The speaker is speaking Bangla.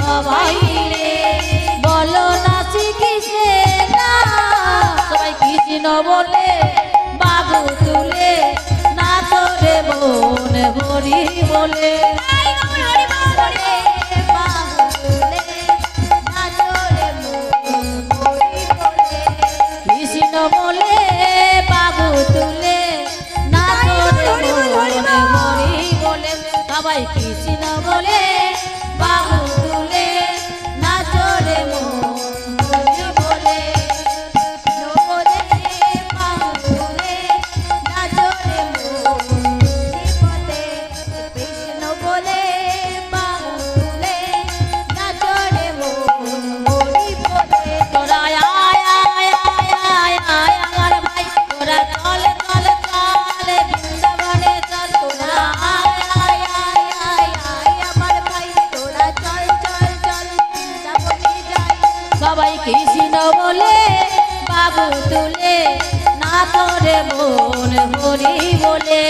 সবাই মিলে বলো না শ্রীকৃষ্ণে না সবাই কৃষ্ণ বলে বাবু তুলে না তোরে মন হরি বলে কৃষ্ণ বলে বাবু তুলে না তোরে মন হরি বলে সবাই কৃষ্ণ বলে বাবু তুলে না তোরে মন হরি বলে বাবু তুলে না তোরে মন বলে কৃষ্ণ বলে বাবু তুলে না তোরে মন হরি বলে তোরা আয় আয় আয় আয় আয় আমার ভাই তোরা চল চল চল বৃন্দাবনে চল তোরা আয় আয় আয় আয় আয় আমার ভাই তোরা চল চল চল বৃন্দাবনে যাই সবাই কৃষ্ণ বলে বাবু তুলে না তোরে মন হরি বলে